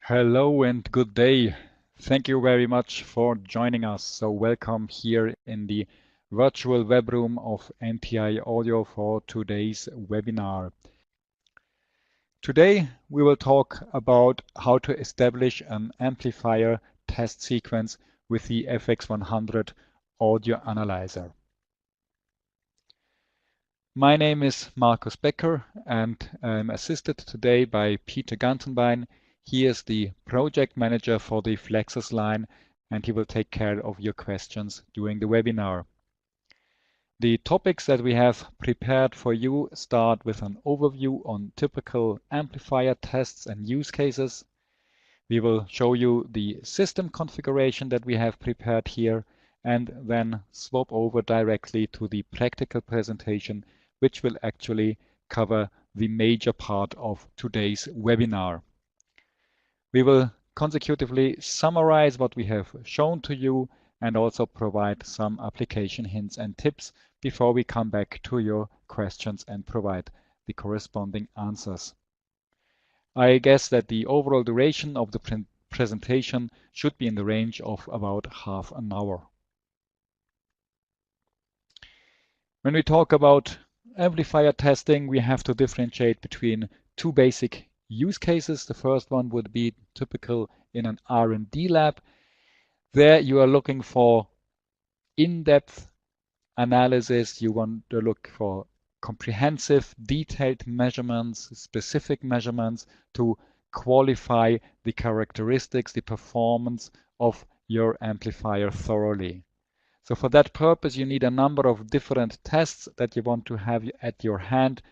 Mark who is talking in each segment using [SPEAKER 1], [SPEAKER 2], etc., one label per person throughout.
[SPEAKER 1] Hello and good day. Thank you very much for joining us. So welcome here in the virtual web room of NTI Audio for today's webinar. Today we will talk about how to establish an amplifier test sequence with the FX100 Audio Analyzer. My name is Markus Becker and I'm assisted today by Peter Gantenbein. He is the project manager for the Flexus line and he will take care of your questions during the webinar. The topics that we have prepared for you start with an overview on typical amplifier tests and use cases. We will show you the system configuration that we have prepared here and then swap over directly to the practical presentation, which will actually cover the major part of today's webinar. We will consecutively summarize what we have shown to you and also provide some application hints and tips before we come back to your questions and provide the corresponding answers. I guess that the overall duration of the presentation should be in the range of about half an hour. When we talk about amplifier testing, we have to differentiate between two basic use cases. The first one would be typical in an R&D lab. There you are looking for in-depth analysis. You want to look for comprehensive, detailed measurements, specific measurements to qualify the characteristics, the performance of your amplifier thoroughly. So for that purpose, you need a number of different tests that you want to have at your hand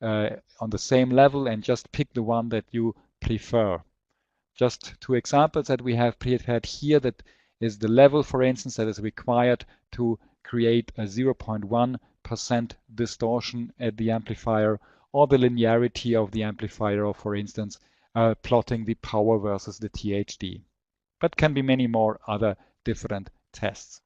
[SPEAKER 1] on the same level and just pick the one that you prefer. Just two examples that we have prepared here. That is the level, for instance, that is required to create a 0.1% distortion at the amplifier, or the linearity of the amplifier, or for instance, plotting the power versus the THD. But can be many more other different tests.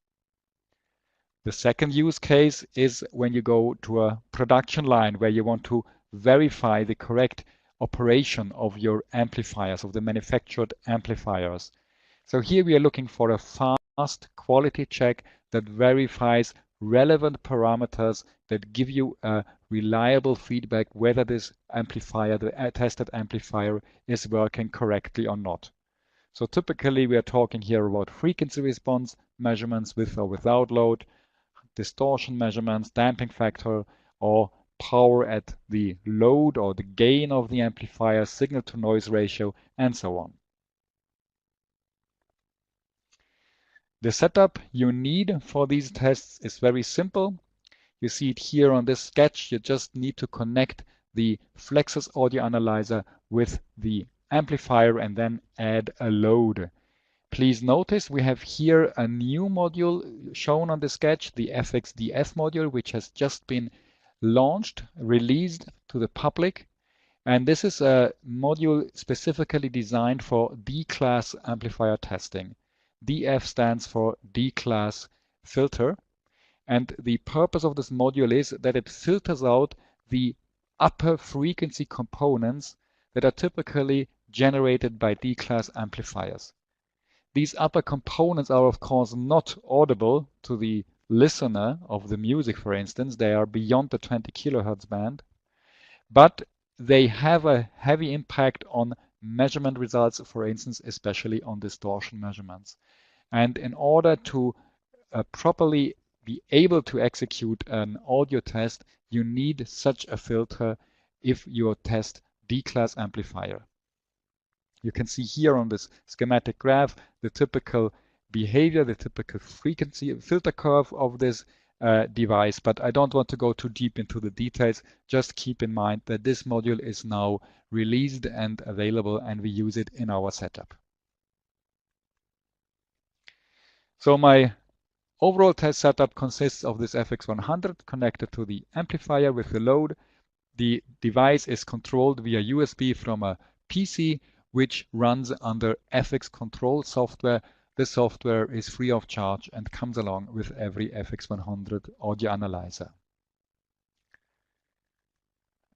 [SPEAKER 1] The second use case is when you go to a production line where you want to verify the correct operation of your amplifiers, of the manufactured amplifiers. So here we are looking for a fast quality check that verifies relevant parameters that give you a reliable feedback whether this amplifier, the tested amplifier, is working correctly or not. So typically we are talking here about frequency response measurements with or without load, distortion measurements, damping factor, or power at the load or the gain of the amplifier, signal to noise ratio, and so on. The setup you need for these tests is very simple. You see it here on this sketch. You just need to connect the Flexus Audio Analyzer with the amplifier and then add a load. Please notice we have here a new module shown on the sketch, the FXDF module, which has just been launched, released to the public. And this is a module specifically designed for D-class amplifier testing. DF stands for D-class filter. And the purpose of this module is that it filters out the upper frequency components that are typically generated by D-class amplifiers. These upper components are of course not audible to the listener of the music, for instance. They are beyond the 20 kilohertz band, but they have a heavy impact on measurement results, for instance, especially on distortion measurements. And in order to properly be able to execute an audio test, you need such a filter if you test D-class amplifier. You can see here on this schematic graph the typical behavior, the typical frequency filter curve of this device, but I don't want to go too deep into the details. Just keep in mind that this module is now released and available and we use it in our setup. So my overall test setup consists of this FX100 connected to the amplifier with the load. The device is controlled via USB from a PC, which runs under FX Control software. This software is free of charge and comes along with every FX100 audio analyzer.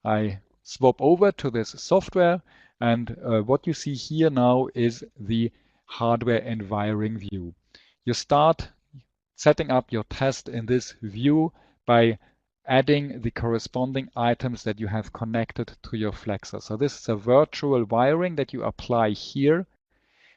[SPEAKER 1] I swap over to this software And what you see here now is the hardware and wiring view. You start setting up your test in this view by adding the corresponding items that you have connected to your flexor. So this is a virtual wiring that you apply here,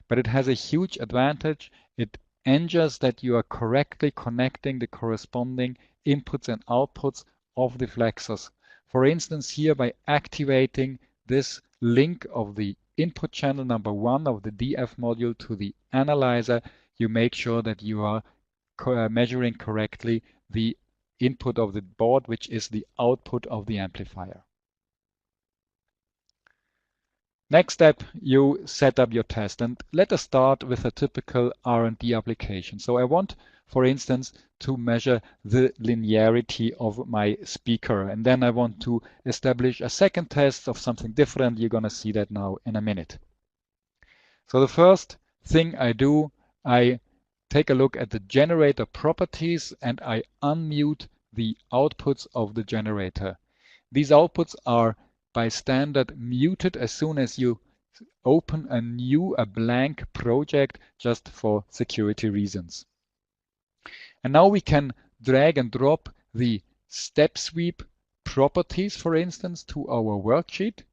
[SPEAKER 1] but it has a huge advantage. It ensures that you are correctly connecting the corresponding inputs and outputs of the flexors. For instance, here by activating this link of the input channel number 1 of the DF module to the analyzer, you make sure that you are measuring correctly the input of the board, which is the output of the amplifier. Next step, you set up your test, and let us start with a typical R&D application. So I want, for instance, to measure the linearity of my speaker, and then I want to establish a second test of something different. You're going to see that now in a minute. So the first thing I do, I take a look at the generator properties and I unmute the outputs of the generator. These outputs are by standard muted as soon as you open a blank project, just for security reasons. And now we can drag and drop the step sweep properties, for instance, to our worksheet.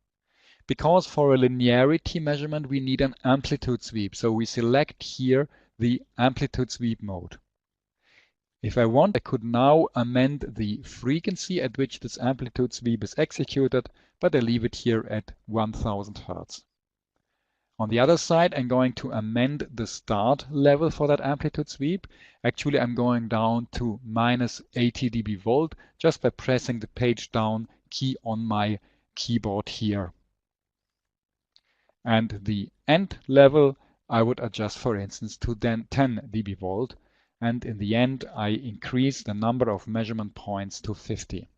[SPEAKER 1] Because for a linearity measurement, we need an amplitude sweep. So we select here the amplitude sweep mode. If I want, I could now amend the frequency at which this amplitude sweep is executed, but I leave it here at 1000 Hertz. On the other side, I'm going to amend the start level for that amplitude sweep. Actually, I'm going down to -80 dB just by pressing the page down key on my keyboard here. And the end level, I would adjust, for instance, to 10 dB. And in the end, I increase the number of measurement points to 50.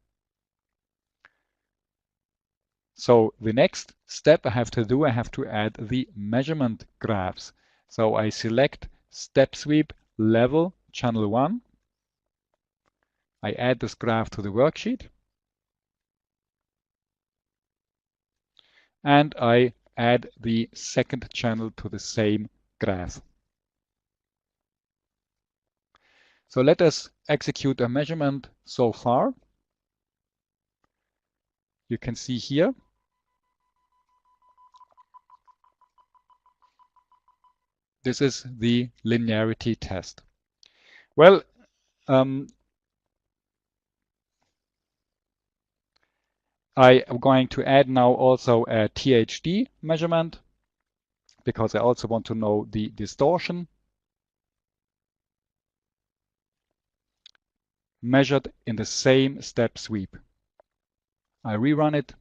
[SPEAKER 1] So the next step I have to do, I have to add the measurement graphs. So I select step sweep level channel 1. I add this graph to the worksheet. And I add the second channel to the same graph. So let us execute a measurement so far. You can see here. This is the linearity test. Well, I am going to add now also a THD measurement because I also want to know the distortion measured in the same step sweep. I rerun it.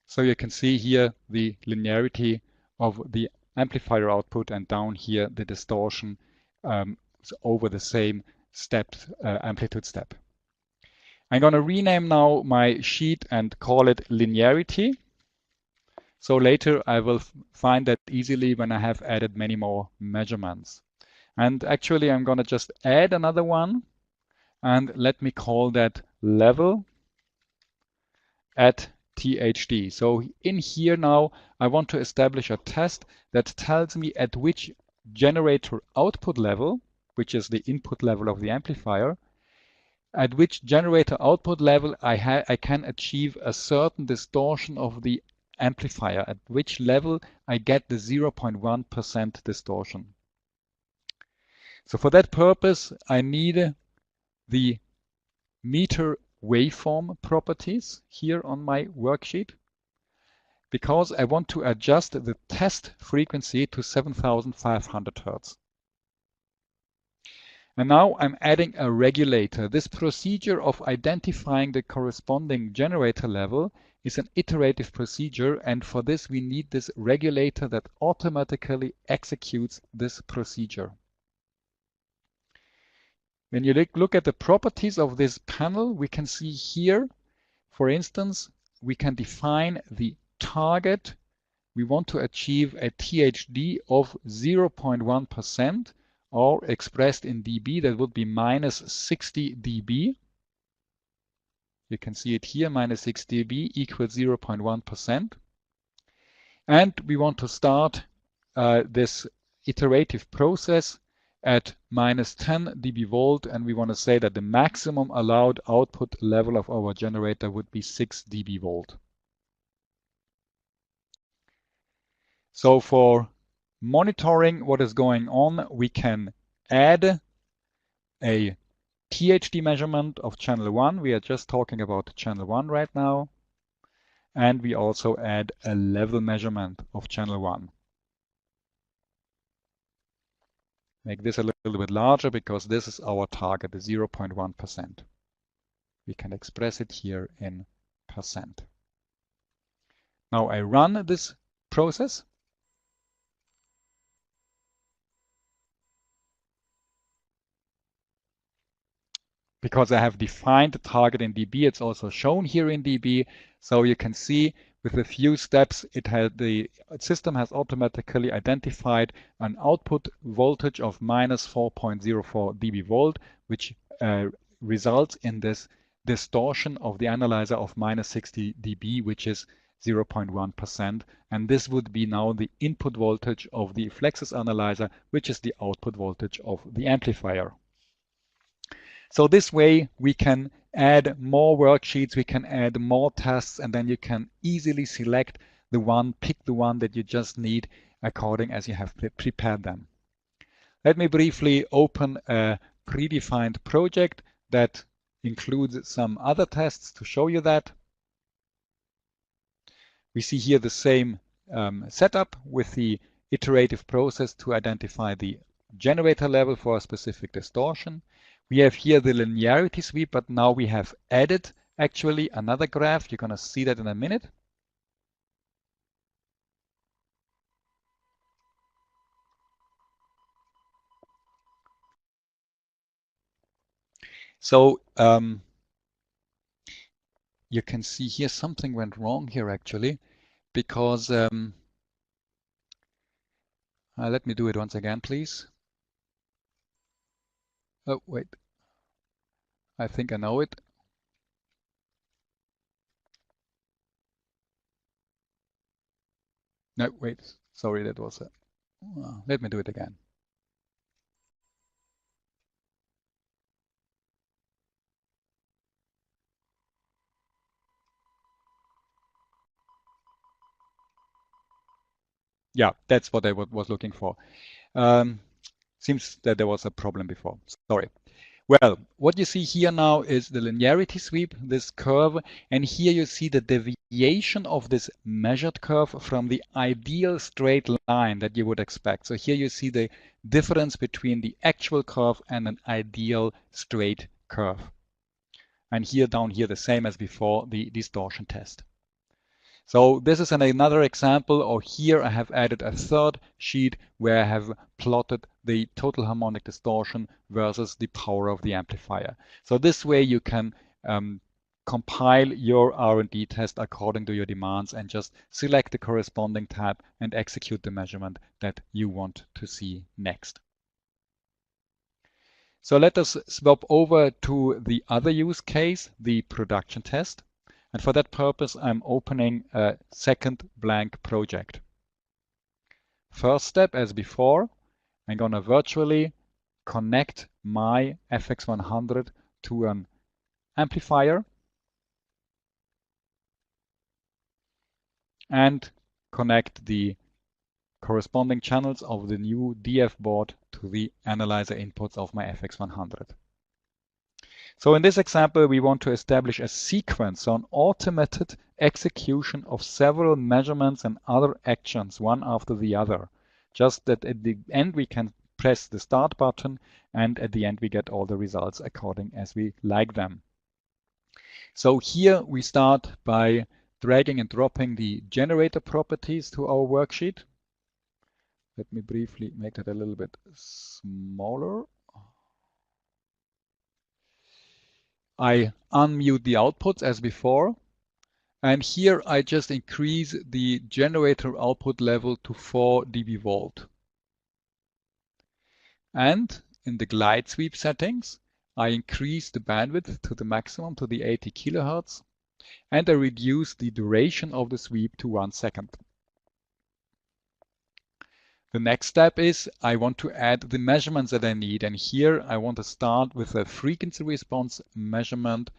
[SPEAKER 1] So you can see here the linearity of the amplifier output, and down here the distortion over the same step, amplitude step. I'm going to rename now my sheet and call it linearity. So later I will find that easily when I have added many more measurements. And actually I'm going to just add another one, and let me call that level at THD. So in here now I want to establish a test that tells me at which generator output level, which is the input level of the amplifier, at which generator output level I can achieve a certain distortion of the amplifier, at which level I get the 0.1% distortion. So for that purpose, I need the meter waveform properties here on my worksheet, because I want to adjust the test frequency to 7500 Hertz. And now I'm adding a regulator. This procedure of identifying the corresponding generator level is an iterative procedure, and for this we need this regulator that automatically executes this procedure. When you look at the properties of this panel, we can see here, for instance, we can define the target. We want to achieve a THD of 0.1% or expressed in dB, that would be minus 60 dB. You can see it here, minus 60 dB equals 0.1%. And we want to start this iterative process at minus 10 dB volt, and we want to say that the maximum allowed output level of our generator would be 6 dB volt. So for monitoring what is going on, we can add a THD measurement of channel 1. We are just talking about channel 1 right now. And we also add a level measurement of channel 1. Make this a little bit larger because this is our target, the 0.1%. We can express it here in percent. Now I run this process. Because I have defined the target in dB, it's also shown here in dB. So you can see with a few steps, the system has automatically identified an output voltage of minus 4.04 dB volt, which results in this distortion of the analyzer of minus 60 dB, which is 0.1%. And this would be now the input voltage of the Flexus analyzer, which is the output voltage of the amplifier. So this way we can add more worksheets, we can add more tests, and then you can easily select the one, pick the one that you just need according as you have prepared them. Let me briefly open a predefined project that includes some other tests to show you that. We see here the same setup with the iterative process to identify the generator level for a specific distortion. We have here the linearity sweep, but now we have added actually another graph. You're going to see that in a minute. So you can see here something went wrong here actually, because let me do it once again, please. Oh, wait. I think I know it. No, wait. Sorry, that was a... let me do it again. Yeah, that's what I was looking for. Seems that there was a problem before. Sorry. Well, what you see here now is the linearity sweep, this curve, and here you see the deviation of this measured curve from the ideal straight line that you would expect. So here you see the difference between the actual curve and an ideal straight curve. And here down here, the same as before, the distortion test. So this is another example, or here I have added a third sheet where I have plotted the total harmonic distortion versus the power of the amplifier. So this way you can compile your R&D test according to your demands and just select the corresponding tab and execute the measurement that you want to see next. So let us swap over to the other use case, the production test. And for that purpose, I'm opening a second blank project. First step, as before, I'm going to virtually connect my FX100 to an amplifier and connect the corresponding channels of the new DF board to the analyzer inputs of my FX100. So in this example, we want to establish a sequence, so an automated execution of several measurements and other actions, one after the other. Just that at the end we can press the start button, and at the end we get all the results according as we like them. So here we start by dragging and dropping the generator properties to our worksheet. Let me briefly make that a little bit smaller. I unmute the outputs as before, and here I just increase the generator output level to 4 dB volt. And in the glide sweep settings, I increase the bandwidth to the maximum, to the 80 kilohertz, and I reduce the duration of the sweep to 1 second. The next step is I want to add the measurements that I need, and here I want to start with a frequency response measurement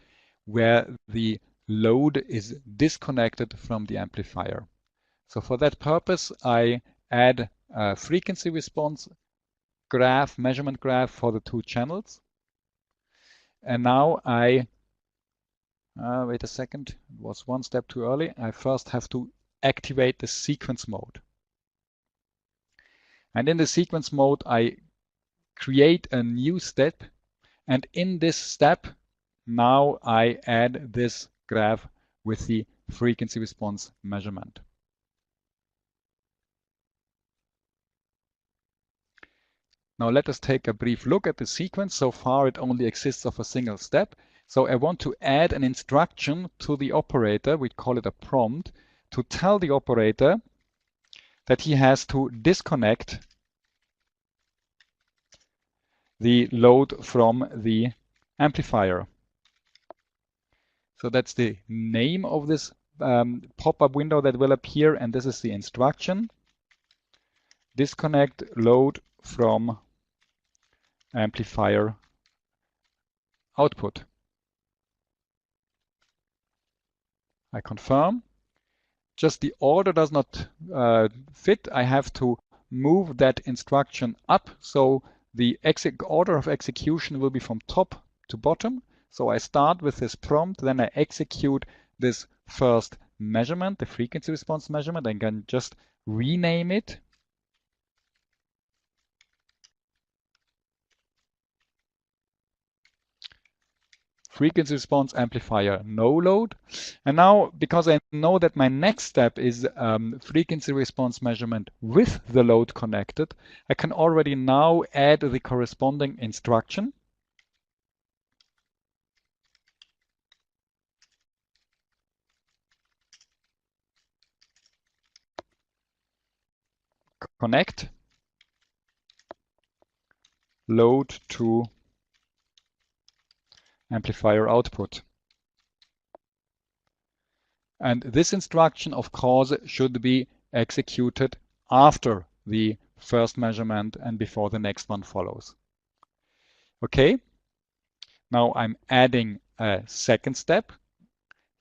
[SPEAKER 1] where the load is disconnected from the amplifier. So for that purpose, I add a frequency response graph, measurement graph for the two channels. And now wait a second, it was one step too early. I first have to activate the sequence mode. And in the sequence mode, I create a new step. And in this step, now I add this graph with the frequency response measurement. Now let us take a brief look at the sequence. So far it only exists of a single step. So I want to add an instruction to the operator, we call it a prompt, to tell the operator that he has to disconnect the load from the amplifier. So that's the name of this pop-up window that will appear, and this is the instruction. Disconnect load from amplifier output. I confirm. Just the order does not fit. I have to move that instruction up. So the order of execution will be from top to bottom. So I start with this prompt, then I execute this first measurement, the frequency response measurement. I can just rename it. Frequency response amplifier no load. And now, because I know that my next step is frequency response measurement with the load connected, I can already now add the corresponding instruction. Connect load to amplifier output. And this instruction, of course, should be executed after the first measurement and before the next one follows. Okay, now I'm adding a second step.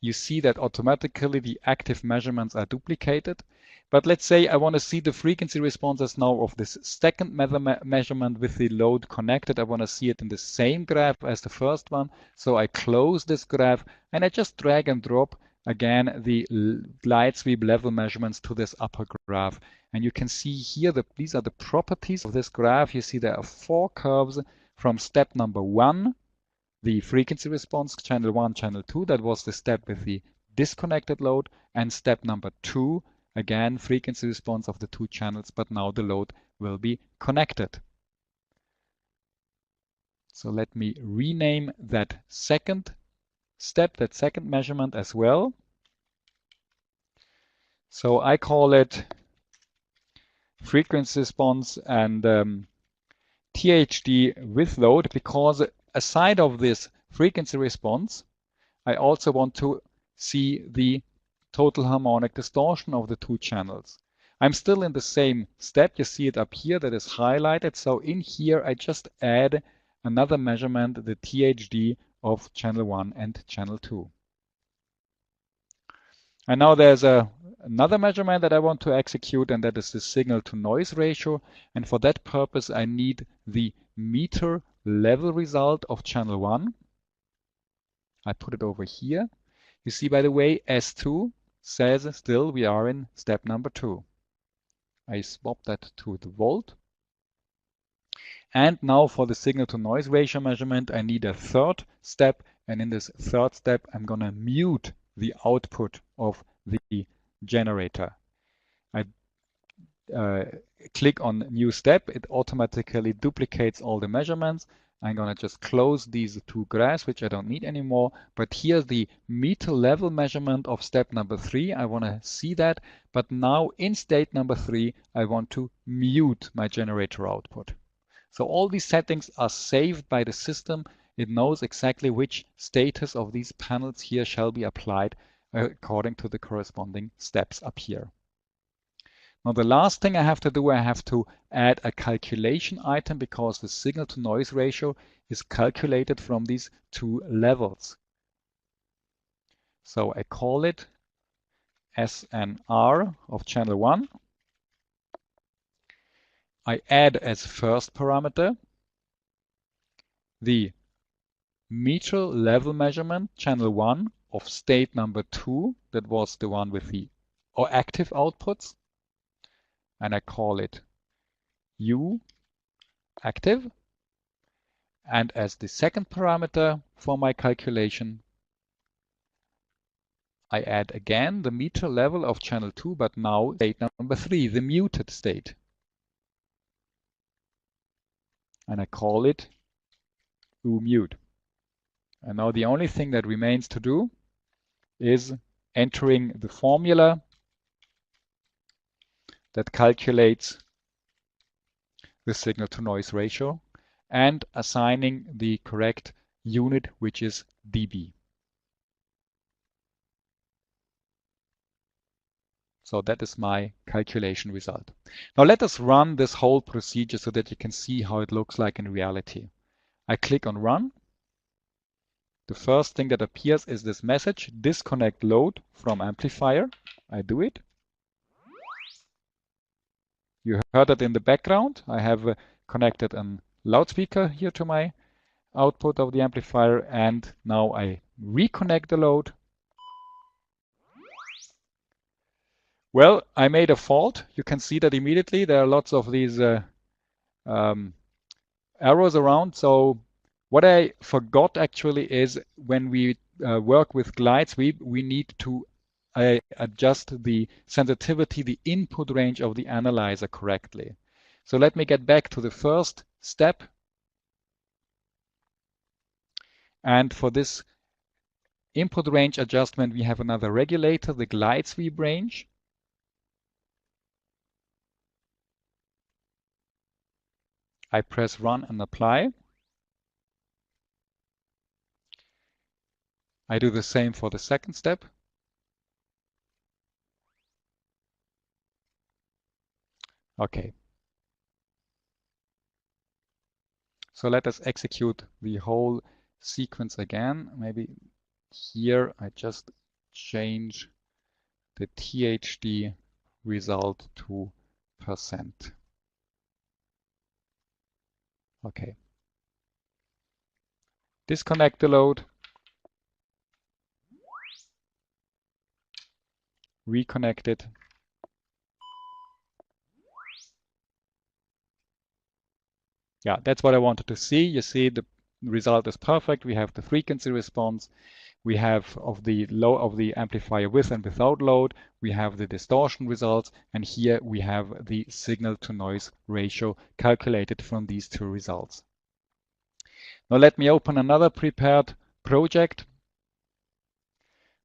[SPEAKER 1] You see that automatically the active measurements are duplicated. But let's say I want to see the frequency responses now of this second measurement with the load connected. I want to see it in the same graph as the first one. So I close this graph and I just drag and drop again the glide sweep level measurements to this upper graph. And you can see here that these are the properties of this graph. You see there are 4 curves from step number 1, the frequency response, channel 1, channel 2. That was the step with the disconnected load. And step number 2, again, frequency response of the 2 channels, but now the load will be connected. So let me rename that second step, that second measurement as well. So I call it frequency response and THD with load, because aside of this frequency response, I also want to see the total harmonic distortion of the 2 channels. I'm still in the same step. You see it up here that is highlighted. So in here, I just add another measurement, the THD of channel 1 and channel 2. And now there's another measurement that I want to execute, and that is the signal to noise ratio. And for that purpose, I need the meter level result of channel 1. I put it over here. You see, by the way, S2 says still we are in step number 2. I swap that to the volt. And now for the signal to noise ratio measurement, I need a third step. And in this third step, I'm going to mute the output of the generator. I click on new step. It automatically duplicates all the measurements. I'm going to just close these 2 graphs, which I don't need anymore. But here's the meter level measurement of step number 3. I want to see that. But now in state number 3, I want to mute my generator output. So all these settings are saved by the system. It knows exactly which status of these panels here shall be applied according to the corresponding steps up here. Now the last thing I have to do, I have to add a calculation item because the signal to noise ratio is calculated from these two levels. So I call it SNR of channel 1. I add as first parameter the meter level measurement channel 1 of state number 2, that was the one with the active outputs, and I call it U active. And as the second parameter for my calculation, I add again the meter level of channel 2, but now state number 3, the muted state. And I call it U-mute. And now the only thing that remains to do is entering the formula that calculates the signal to noise ratio and assigning the correct unit, which is dB. So that is my calculation result. Now let us run this whole procedure so that you can see how it looks like in reality. I click on Run. The first thing that appears is this message, disconnect load from amplifier. I do it. You heard it in the background. I have connected a loudspeaker here to my output of the amplifier, and now I reconnect the load. Well, I made a fault. You can see that immediately. There are lots of these arrows around. So what I forgot actually is when we work with glides, we need to adjust the sensitivity, the input range of the analyzer correctly. So let me get back to the first step. And for this input range adjustment, we have another regulator, the glide sweep range. I press Run and apply. I do the same for the second step. Okay. So let us execute the whole sequence again. Maybe here I just change the THD result to %. Okay. Disconnect the load. Reconnect it. Yeah, that's what I wanted to see. You see the result is perfect. We have the frequency response. We have of the amplifier with and without load. We have the distortion results, and here we have the signal to noise ratio calculated from these two results. Now let me open another prepared project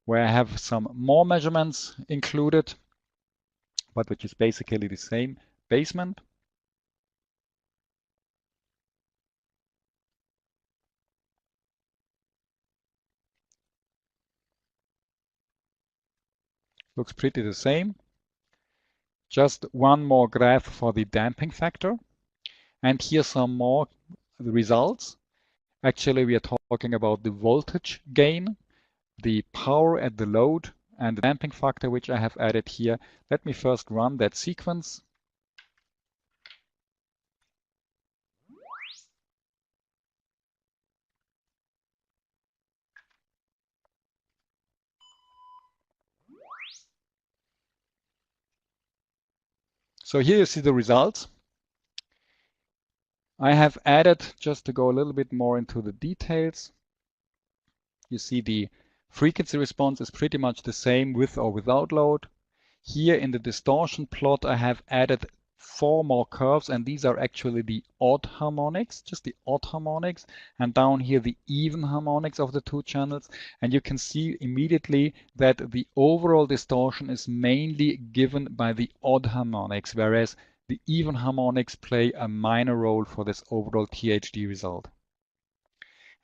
[SPEAKER 1] where I have some more measurements included, but which is basically the same basement. Looks pretty the same. Just one more graph for the damping factor. And here some more results. Actually, we are talking about the voltage gain, the power at the load, and the damping factor, which I have added here. Let me first run that sequence. So here you see the results. I have added, just to go a little bit more into the details, you see the frequency response is pretty much the same with or without load. Here in the distortion plot, I have added 4 more curves, and these are actually the odd harmonics, just the odd harmonics, and down here the even harmonics of the two channels. And you can see immediately that the overall distortion is mainly given by the odd harmonics, whereas the even harmonics play a minor role for this overall THD result.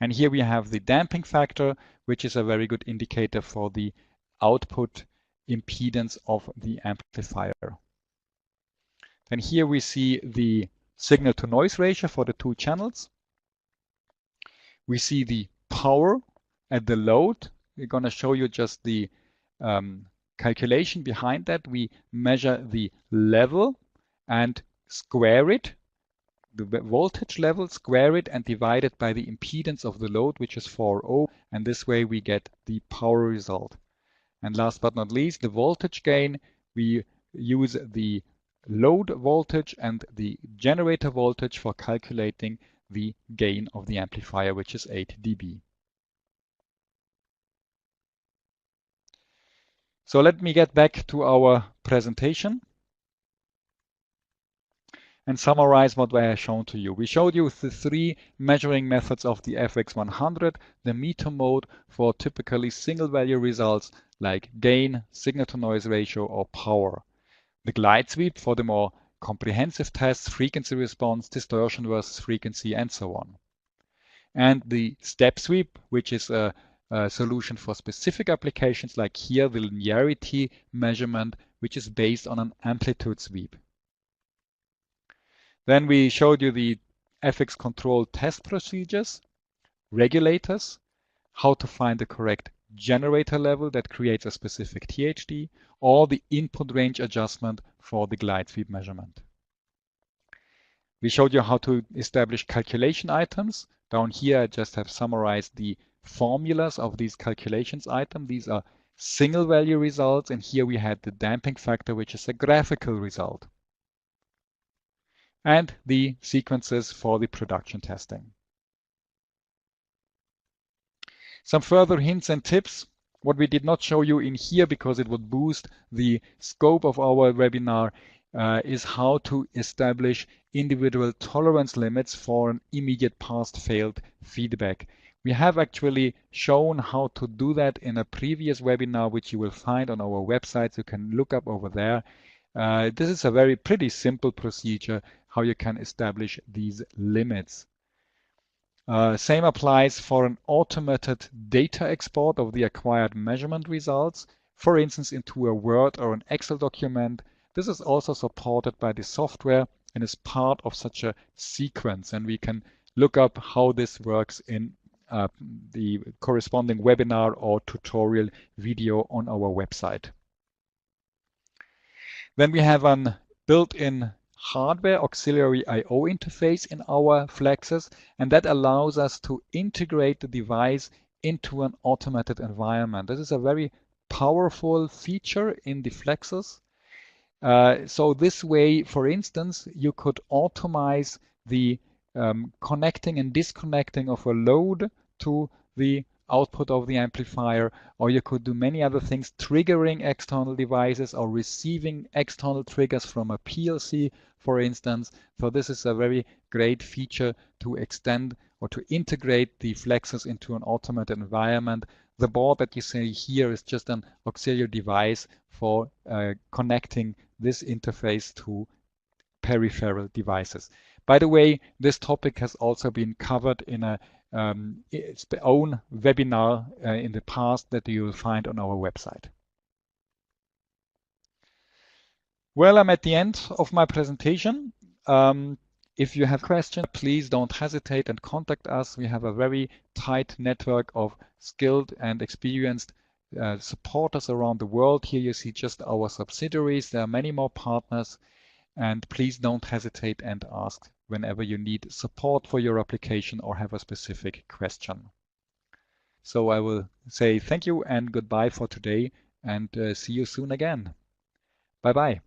[SPEAKER 1] And here we have the damping factor, which is a very good indicator for the output impedance of the amplifier. Then here we see the signal to noise ratio for the two channels. We see the power at the load. We're going to show you just the calculation behind that. We measure the level and square it, the voltage level, square it and divide it by the impedance of the load, which is 4 ohm, and this way we get the power result. And last but not least, the voltage gain. We use the load voltage and the generator voltage for calculating the gain of the amplifier, which is 8 dB. So let me get back to our presentation and summarize what I have shown to you. We showed you the three measuring methods of the FX100, the meter mode for typically single value results like gain, signal to noise ratio, or power. The glide sweep for the more comprehensive tests, frequency response, distortion versus frequency, and so on. And the step sweep, which is a solution for specific applications like here, the linearity measurement, which is based on an amplitude sweep. Then we showed you the FX control test procedures, regulators, how to find the correct generator level that creates a specific THD, or the input range adjustment for the glide sweep measurement. We showed you how to establish calculation items. Down here I just have summarized the formulas of these calculations items. These are single value results, and here we had the damping factor, which is a graphical result. And the sequences for the production testing. Some further hints and tips. What we did not show you in here because it would boost the scope of our webinar is how to establish individual tolerance limits for an immediate passed failed feedback. We have actually shown how to do that in a previous webinar, which you will find on our website. You can look up over there. This is a pretty simple procedure how you can establish these limits. Same applies for an automated data export of the acquired measurement results, for instance into a Word or an Excel document. This is also supported by the software and is part of such a sequence, and we can look up how this works in the corresponding webinar or tutorial video on our website. Then we have an built-in hardware auxiliary I/O interface in our flexes, and that allows us to integrate the device into an automated environment. This is a very powerful feature in the flexes. So this way, for instance, you could automate the connecting and disconnecting of a load to the output of the amplifier, or you could do many other things, triggering external devices or receiving external triggers from a PLC, for instance. So this is a very great feature to extend or to integrate the flexes into an automated environment. The board that you see here is just an auxiliary device for connecting this interface to peripheral devices. By the way, this topic has also been covered in its own webinar in the past that you will find on our website. Well, I'm at the end of my presentation. If you have questions, please don't hesitate and contact us. We have a very tight network of skilled and experienced supporters around the world. Here you see just our subsidiaries. There are many more partners, and please don't hesitate and ask whenever you need support for your application or have a specific question. So I will say thank you and goodbye for today, and see you soon again. Bye-bye.